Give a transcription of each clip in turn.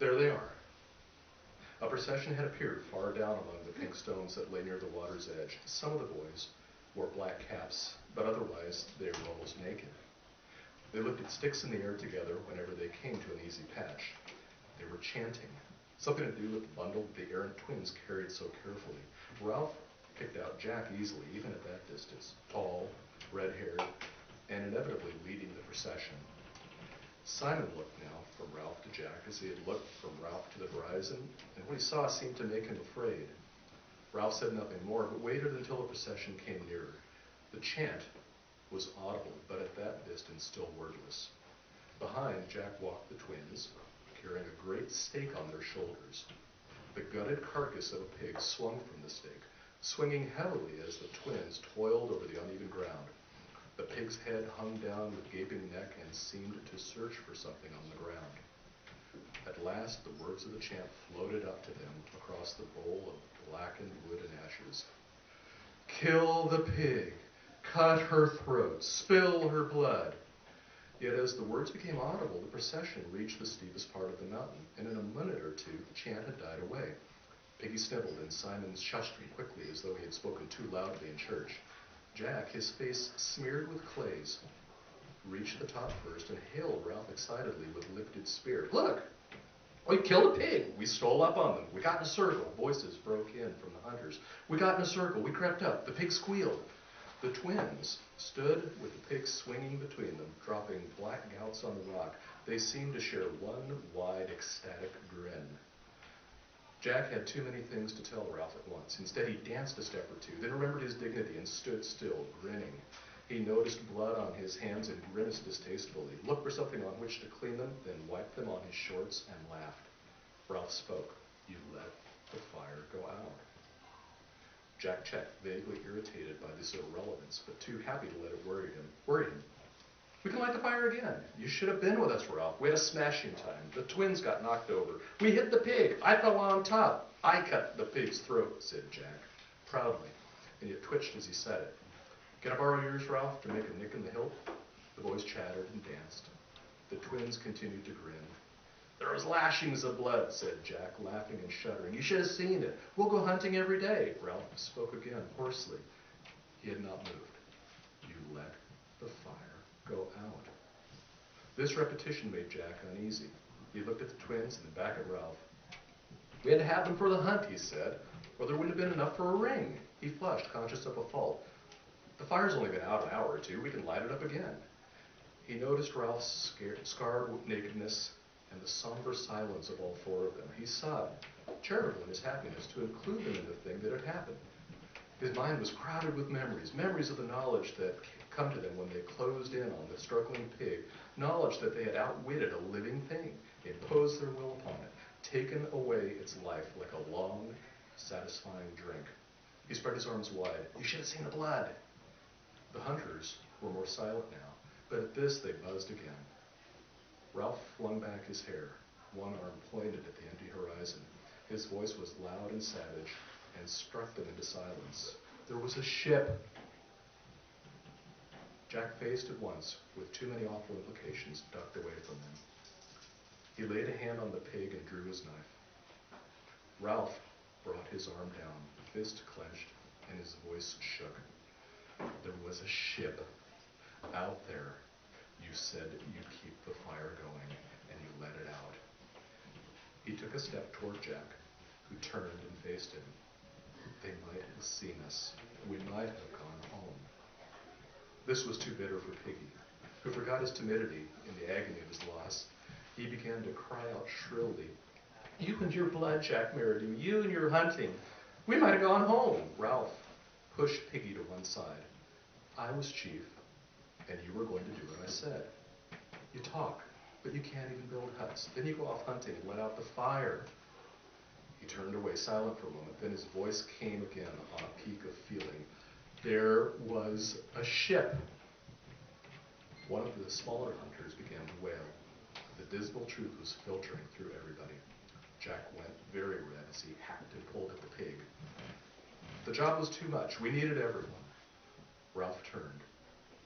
There they are. A procession had appeared far down among the pink stones that lay near the water's edge. Some of the boys wore black caps, but otherwise they were almost naked. They lifted sticks in the air together whenever they came to an easy patch. They were chanting, something to do with the bundle the errant twins carried so carefully. Ralph picked out Jack easily, even at that distance, tall, red-haired, and inevitably leading the procession. Simon looked now from Ralph to Jack as he had looked from Ralph to the horizon, and what he saw seemed to make him afraid. Ralph said nothing more, but waited until the procession came nearer. The chant was audible, but at that distance still wordless. Behind, Jack walked the twins, carrying a great stake on their shoulders. The gutted carcass of a pig swung from the stake, swinging heavily as the twins toiled over the uneven ground. The pig's head hung down with gaping neck and seemed to search for something on the ground. At last, the words of the chant floated up to them across the bowl of blackened wood and ashes. Kill the pig, cut her throat, spill her blood. Yet as the words became audible, the procession reached the steepest part of the mountain, and in a minute or two, the chant had died away. Piggy sniveled, and Simon shushed him quickly as though he had spoken too loudly in church. Jack, his face smeared with clays, reached the top first and hailed Ralph excitedly with lifted spear. Look! We killed a pig. We stole up on them. We got in a circle. Voices broke in from the hunters. We got in a circle. We crept up. The pig squealed. The twins stood with the pig swinging between them, dropping black gouts on the rock. They seemed to share one wide, ecstatic grin. Jack had too many things to tell Ralph at once. Instead, he danced a step or two, then remembered his dignity and stood still, grinning. He noticed blood on his hands and grimaced distastefully, looked for something on which to clean them, then wiped them on his shorts and laughed. Ralph spoke. You let the fire go out. Jack checked, vaguely irritated by this irrelevance, but too happy to let it worry him. We can light the fire again. You should have been with us, Ralph. We had a smashing time. The twins got knocked over. We hit the pig. I fell on top. I cut the pig's throat, said Jack, proudly, and yet twitched as he said it. Can I borrow yours, Ralph, to make a nick in the hilt? The boys chattered and danced. The twins continued to grin. There was lashings of blood, said Jack, laughing and shuddering. You should have seen it. We'll go hunting every day. Ralph spoke again, hoarsely. He had not moved. You let the fire go out. This repetition made Jack uneasy. He looked at the twins and then back at Ralph. We had to have them for the hunt, he said, or there wouldn't have been enough for a ring. He flushed, conscious of a fault. The fire's only been out an hour or two. We can light it up again. He noticed Ralph's scarred nakedness and the somber silence of all four of them. He sobbed, charitable in his happiness, to include them in the thing that had happened. His mind was crowded with memories of the knowledge that come to them when they closed in on the struggling pig, knowledge that they had outwitted a living thing, imposed their will upon it, taken away its life like a long, satisfying drink. He spread his arms wide. You should have seen the blood. The hunters were more silent now, but at this they buzzed again. Ralph flung back his hair. One arm pointed at the empty horizon. His voice was loud and savage and struck them into silence. There was a ship. Jack faced at once, with too many awful implications, ducked away from them. He laid a hand on the pig and drew his knife. Ralph brought his arm down, fist clenched, and his voice shook. There was a ship out there. You said you'd keep the fire going, and you let it out. He took a step toward Jack, who turned and faced him. They might have seen us. We might have gone home. This was too bitter for Piggy, who forgot his timidity in the agony of his loss. He began to cry out shrilly, You and your blood, Jack Merridew, you and your hunting. We might have gone home. Ralph pushed Piggy to one side. I was chief, and you were going to do what I said. You talk, but you can't even build huts. Then you go off hunting and let out the fire. He turned away, silent for a moment. Then his voice came again on a peak of feeling. There was a ship. One of the smaller hunters began to wail. The dismal truth was filtering through everybody. Jack went very red as he hacked and pulled at the pig. The job was too much. We needed everyone. Ralph turned.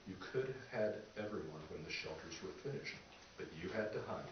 You could have had everyone when the shelters were finished, but you had to hunt.